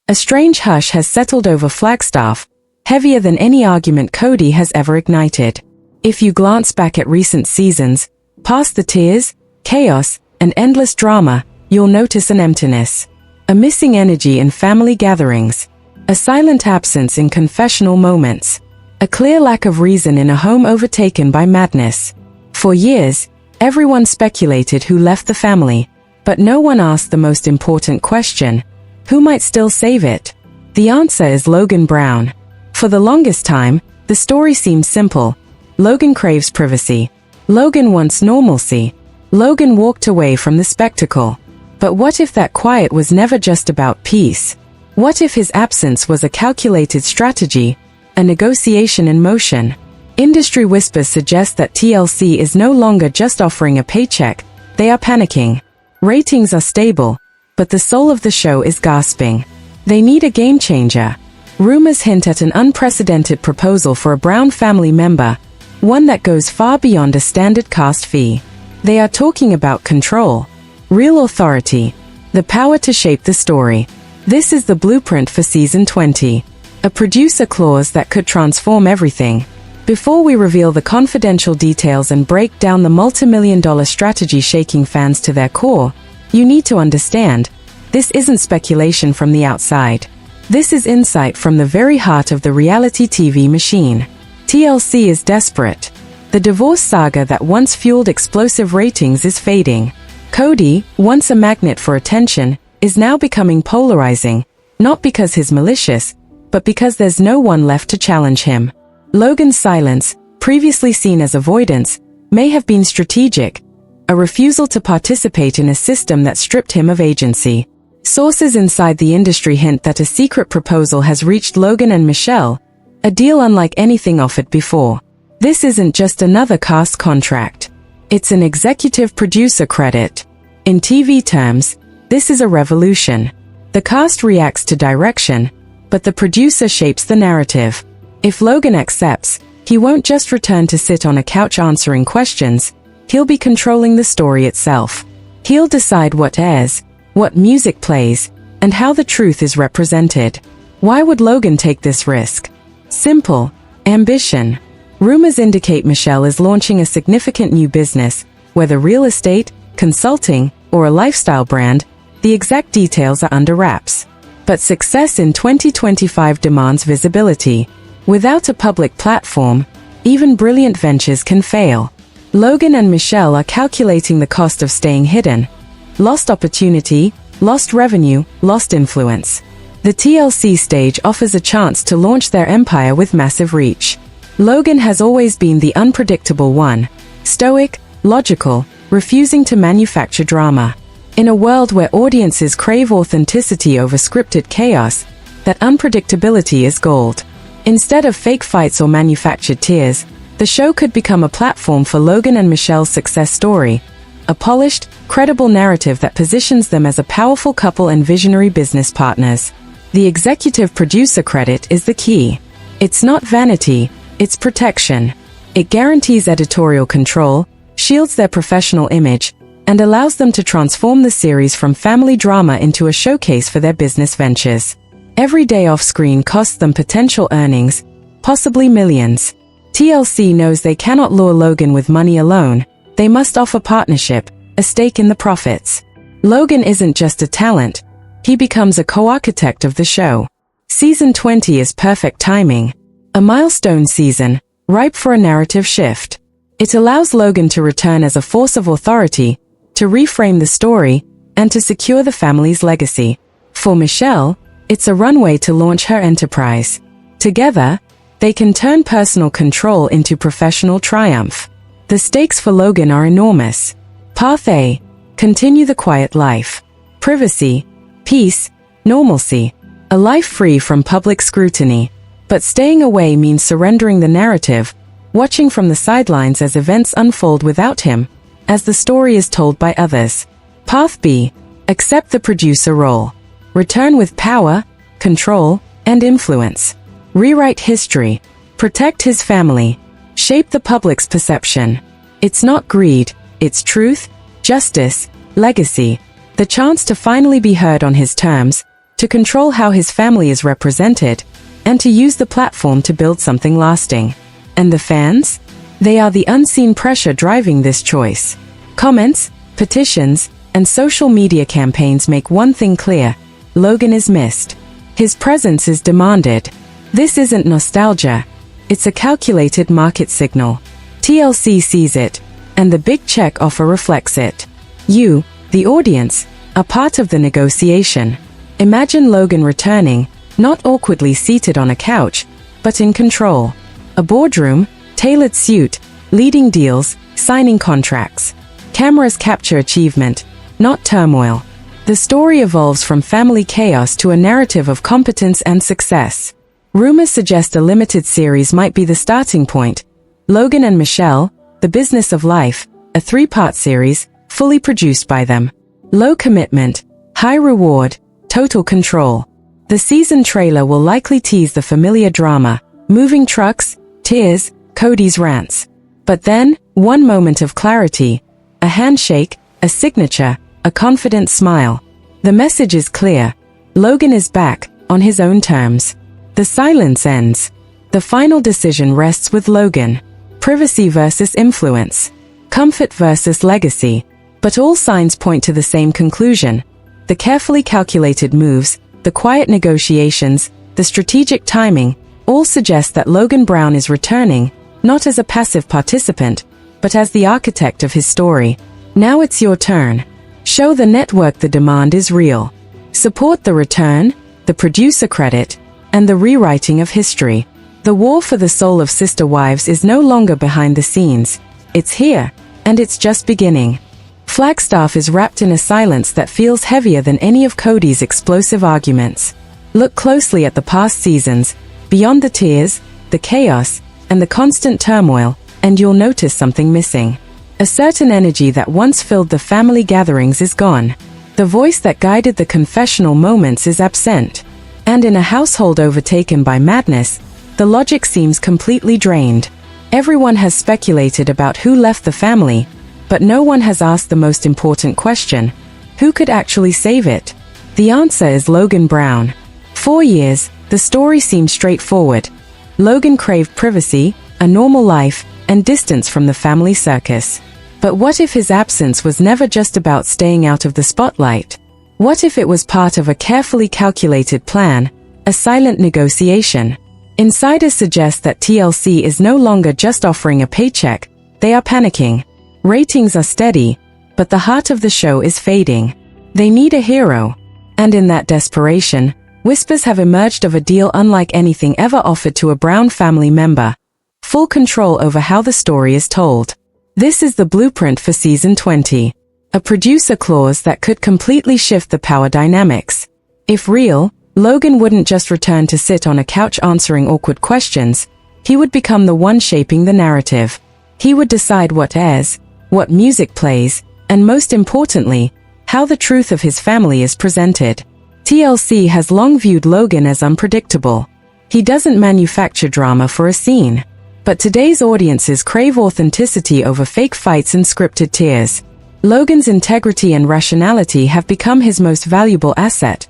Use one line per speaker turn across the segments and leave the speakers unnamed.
A strange hush has settled over Flagstaff, heavier than any argument Kody has ever ignited. If you glance back at recent seasons, past the tears, chaos, and endless drama, you'll notice an emptiness. A missing energy in family gatherings. A silent absence in confessional moments. A clear lack of reason in a home overtaken by madness. For years, everyone speculated who left the family, but no one asked the most important question: who might still save it? The answer is Logan Brown. For the longest time, the story seemed simple. Logan craves privacy. Logan wants normalcy. Logan walked away from the spectacle. But what if that quiet was never just about peace? What if his absence was a calculated strategy, a negotiation in motion? Industry whispers suggest that TLC is no longer just offering a paycheck, they are panicking. Ratings are stable, but the soul of the show is gasping. They need a game changer. Rumors hint at an unprecedented proposal for a Brown family member, one that goes far beyond a standard cast fee. They are talking about control, real authority, the power to shape the story. This is the blueprint for season 20, a producer clause that could transform everything. Before we reveal the confidential details and break down the multi-million-dollar strategy shaking fans to their core, you need to understand, this isn't speculation from the outside. This is insight from the very heart of the reality TV machine. TLC is desperate. The divorce saga that once fueled explosive ratings is fading. Kody, once a magnet for attention, is now becoming polarizing, not because he's malicious, but because there's no one left to challenge him. Logan's silence, previously seen as avoidance, may have been strategic, a refusal to participate in a system that stripped him of agency. Sources inside the industry hint that a secret proposal has reached Logan and Michelle, a deal unlike anything offered before. This isn't just another cast contract. It's an executive producer credit. In TV terms, this is a revolution. The cast reacts to direction, but the producer shapes the narrative. If Logan accepts, he won't just return to sit on a couch answering questions, he'll be controlling the story itself. He'll decide what airs, what music plays, and how the truth is represented. Why would Logan take this risk? Simple. Ambition. Rumors indicate Michelle is launching a significant new business, whether real estate, consulting, or a lifestyle brand. The exact details are under wraps. But success in 2025 demands visibility. Without a public platform, even brilliant ventures can fail. Logan and Michelle are calculating the cost of staying hidden. Lost opportunity, lost revenue, lost influence. The TLC stage offers a chance to launch their empire with massive reach. Logan has always been the unpredictable one, stoic, logical, refusing to manufacture drama. In a world where audiences crave authenticity over scripted chaos, that unpredictability is gold. Instead of fake fights or manufactured tears, the show could become a platform for Logan and Michelle's success story, a polished, credible narrative that positions them as a powerful couple and visionary business partners. The executive producer credit is the key. It's not vanity, it's protection. It guarantees editorial control, shields their professional image, and allows them to transform the series from family drama into a showcase for their business ventures. Every day off-screen costs them potential earnings, possibly millions. TLC knows they cannot lure Logan with money alone. They must offer partnership, a stake in the profits. Logan isn't just a talent, he becomes a co-architect of the show. Season 20 is perfect timing. A milestone season, ripe for a narrative shift. It allows Logan to return as a force of authority, to reframe the story, and to secure the family's legacy. For Michelle, it's a runway to launch her enterprise. Together, they can turn personal control into professional triumph. The stakes for Logan are enormous. Path A. Continue the quiet life. Privacy, peace, normalcy. A life free from public scrutiny. But staying away means surrendering the narrative, watching from the sidelines as events unfold without him, as the story is told by others. Path B. Accept the producer role. Return with power, control, and influence. Rewrite history. Protect his family. Shape the public's perception. It's not greed, it's truth, justice, legacy. The chance to finally be heard on his terms, to control how his family is represented, and to use the platform to build something lasting. And the fans? They are the unseen pressure driving this choice. Comments, petitions, and social media campaigns make one thing clear: Logan is missed. His presence is demanded. This isn't nostalgia. It's a calculated market signal. TLC sees it, and the big check offer reflects it. You, the audience, are part of the negotiation. Imagine Logan returning, not awkwardly seated on a couch, but in control. A boardroom, tailored suit, leading deals, signing contracts. Cameras capture achievement, not turmoil. The story evolves from family chaos to a narrative of competence and success. Rumors suggest a limited series might be the starting point. Logan and Michelle, The Business of Life, a 3-part series, fully produced by them. Low commitment, high reward, total control. The season trailer will likely tease the familiar drama: moving trucks, tears, Kody's rants. But then, one moment of clarity. A handshake, a signature, a confident smile. The message is clear. Logan is back, on his own terms. The silence ends. The final decision rests with Logan. Privacy versus influence. Comfort versus legacy. But all signs point to the same conclusion. The carefully calculated moves, the quiet negotiations, the strategic timing, all suggest that Logan Brown is returning, not as a passive participant, but as the architect of his story. Now it's your turn. Show the network the demand is real. Support the return, the producer credit, and the rewriting of history. The war for the soul of Sister Wives is no longer behind the scenes. It's here, and it's just beginning. Flagstaff is wrapped in a silence that feels heavier than any of Kody's explosive arguments. Look closely at the past seasons, beyond the tears, the chaos, and the constant turmoil, and you'll notice something missing. A certain energy that once filled the family gatherings is gone. The voice that guided the confessional moments is absent. And in a household overtaken by madness, the logic seems completely drained. Everyone has speculated about who left the family, but no one has asked the most important question: who could actually save it? The answer is Logan Brown. 4 years, the story seemed straightforward. Logan craved privacy, a normal life, and distance from the family circus. But what if his absence was never just about staying out of the spotlight? What if it was part of a carefully calculated plan, a silent negotiation? Insiders suggest that TLC is no longer just offering a paycheck, they are panicking. Ratings are steady, but the heart of the show is fading. They need a hero. And in that desperation, whispers have emerged of a deal unlike anything ever offered to a Brown family member. Full control over how the story is told. This is the blueprint for season 20. A producer clause that could completely shift the power dynamics. If real, Logan wouldn't just return to sit on a couch answering awkward questions. He would become the one shaping the narrative. He would decide what airs, what music plays, and most importantly, how the truth of his family is presented. TLC has long viewed Logan as unpredictable. He doesn't manufacture drama for a scene. But today's audiences crave authenticity over fake fights and scripted tears. Logan's integrity and rationality have become his most valuable asset.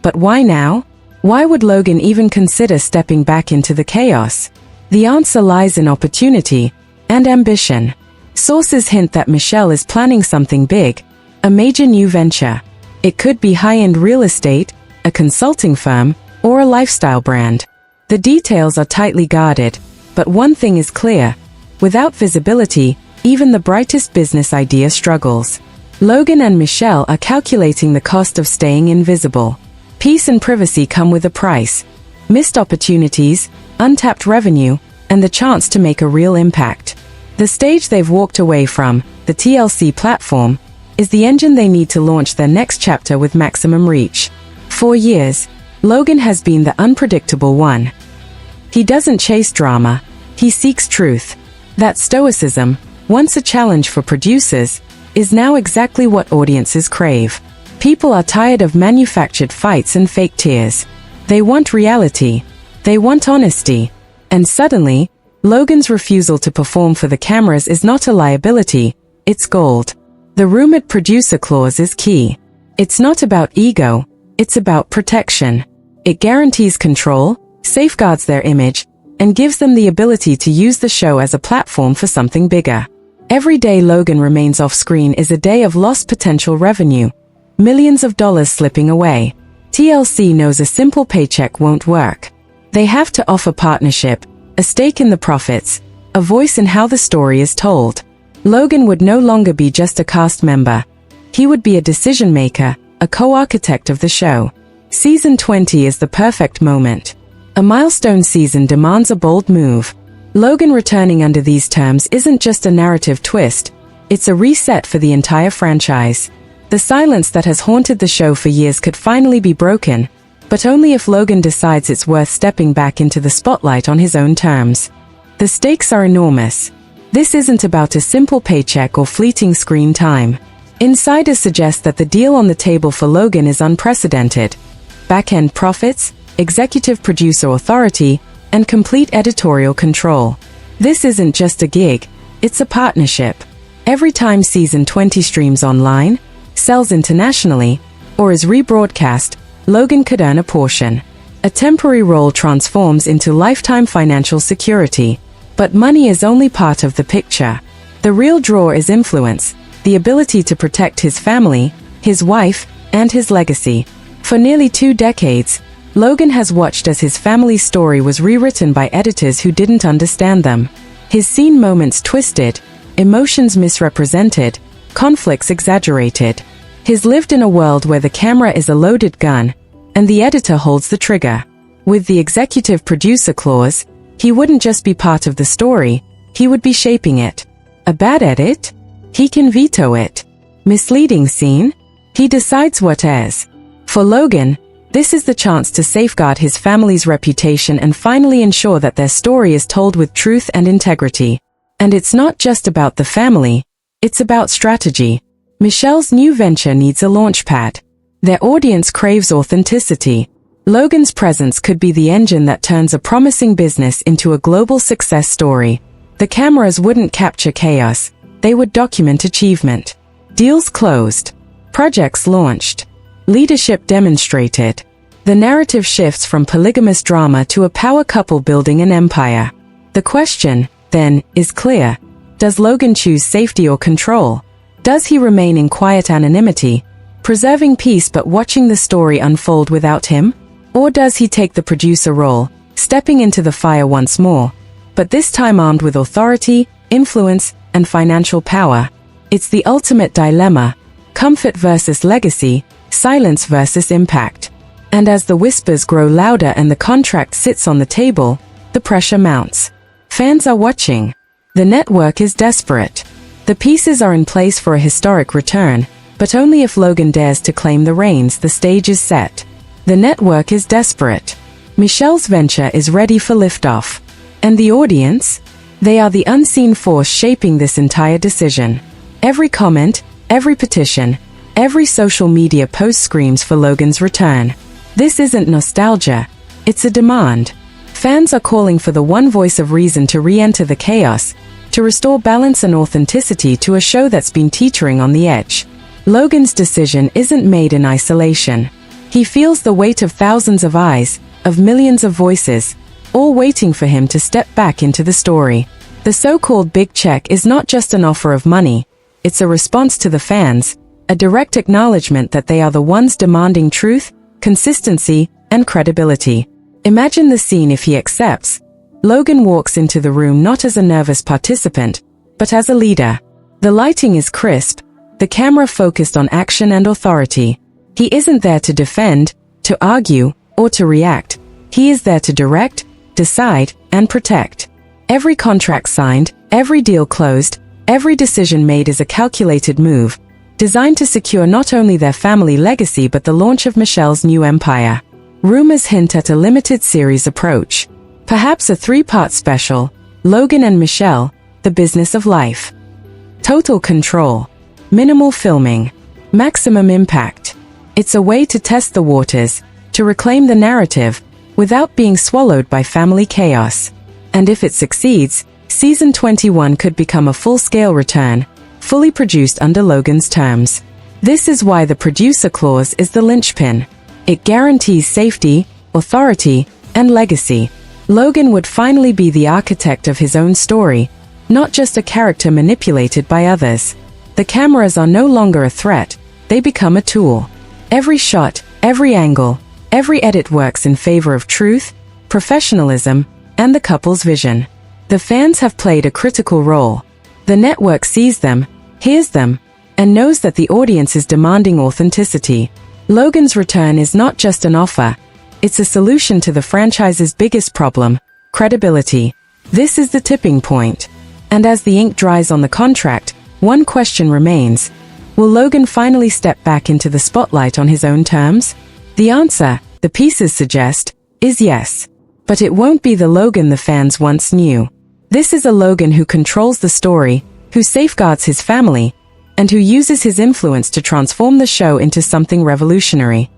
But why now? Why would Logan even consider stepping back into the chaos? The answer lies in opportunity and ambition. Sources hint that Michelle is planning something big, a major new venture. It could be high-end real estate, a consulting firm, or a lifestyle brand. The details are tightly guarded, but one thing is clear. Without visibility, even the brightest business idea struggles. Logan and Michelle are calculating the cost of staying invisible. Peace and privacy come with a price. Missed opportunities, untapped revenue, and the chance to make a real impact. The stage they've walked away from, the TLC platform, is the engine they need to launch their next chapter with maximum reach. For years, Logan has been the unpredictable one. He doesn't chase drama, he seeks truth. That stoicism, once a challenge for producers, is now exactly what audiences crave. People are tired of manufactured fights and fake tears. They want reality. They want honesty. And suddenly, Logan's refusal to perform for the cameras is not a liability, it's gold. The rumored producer clause is key. It's not about ego, It's about protection. It guarantees control, safeguards their image, and gives them the ability to use the show as a platform for something bigger. Every day Logan remains off-screen is a day of lost potential revenue. Millions of dollars slipping away. TLC knows a simple paycheck won't work. They have to offer partnership, a stake in the profits, a voice in how the story is told. Logan would no longer be just a cast member. He would be a decision maker, a co-architect of the show. Season 20 is the perfect moment. A milestone season demands a bold move. Logan returning under these terms isn't just a narrative twist, it's a reset for the entire franchise. The silence that has haunted the show for years could finally be broken, but only if Logan decides it's worth stepping back into the spotlight on his own terms. The stakes are enormous. This isn't about a simple paycheck or fleeting screen time. Insiders suggest that the deal on the table for Logan is unprecedented. Back-end profits, executive producer authority, and complete editorial control. This isn't just a gig, it's a partnership. Every time Season 20 streams online, sells internationally, or is rebroadcast, Logan could earn a portion. A temporary role transforms into lifetime financial security. But money is only part of the picture. The real draw is influence, the ability to protect his family, his wife, and his legacy. For nearly 2 decades, Logan has watched as his family's story was rewritten by editors who didn't understand them. His scene moments twisted, emotions misrepresented, conflicts exaggerated. He's lived in a world where the camera is a loaded gun, and the editor holds the trigger. With the executive producer clause, he wouldn't just be part of the story, he would be shaping it. A bad edit? He can veto it. Misleading scene? He decides what airs. For Logan, this is the chance to safeguard his family's reputation and finally ensure that their story is told with truth and integrity. And it's not just about the family, it's about strategy. Michelle's new venture needs a launchpad. Their audience craves authenticity. Logan's presence could be the engine that turns a promising business into a global success story. The cameras wouldn't capture chaos, they would document achievement. Deals closed. Projects launched. Leadership demonstrated. The narrative shifts from polygamous drama to a power couple building an empire. The question, then, is clear. Does Logan choose safety or control? Does he remain in quiet anonymity, preserving peace but watching the story unfold without him? Or does he take the producer role, stepping into the fire once more, but this time armed with authority, influence, and financial power? It's the ultimate dilemma: comfort versus legacy, silence versus impact. And as the whispers grow louder and the contract sits on the table, the pressure mounts. Fans are watching. The network is desperate. The pieces are in place for a historic return, but only if Logan dares to claim the reins. The stage is set. The network is desperate. Michelle's venture is ready for liftoff. And the audience? They are the unseen force shaping this entire decision. Every comment, every petition, every social media post screams for Logan's return. This isn't nostalgia, it's a demand. Fans are calling for the one voice of reason to re-enter the chaos, to restore balance and authenticity to a show that's been teetering on the edge. Logan's decision isn't made in isolation. He feels the weight of thousands of eyes, of millions of voices, all waiting for him to step back into the story. The so-called big check is not just an offer of money, it's a response to the fans, a direct acknowledgement that they are the ones demanding truth, consistency, and credibility. Imagine the scene if he accepts. Logan walks into the room not as a nervous participant, but as a leader. The lighting is crisp, the camera focused on action and authority. He isn't there to defend, to argue, or to react. He is there to direct, decide, and protect. Every contract signed, every deal closed, every decision made is a calculated move, designed to secure not only their family legacy but the launch of Michelle's new empire. Rumors hint at a limited series approach. Perhaps a 3-part special, Logan and Michelle, The Business of Life. Total control. Minimal filming. Maximum impact. It's a way to test the waters, to reclaim the narrative, without being swallowed by family chaos. And if it succeeds, Season 21 could become a full-scale return, fully produced under Logan's terms. This is why the producer clause is the linchpin. It guarantees safety, authority, and legacy. Logan would finally be the architect of his own story, not just a character manipulated by others. The cameras are no longer a threat, they become a tool. Every shot, every angle, every edit works in favor of truth, professionalism, and the couple's vision. The fans have played a critical role. The network sees them, hears them, and knows that the audience is demanding authenticity. Logan's return is not just an offer, it's a solution to the franchise's biggest problem, credibility. This is the tipping point. And as the ink dries on the contract, one question remains. Will Logan finally step back into the spotlight on his own terms? The answer, the pieces suggest, is yes. But it won't be the Logan the fans once knew. This is a Logan who controls the story, who safeguards his family, and who uses his influence to transform the show into something revolutionary.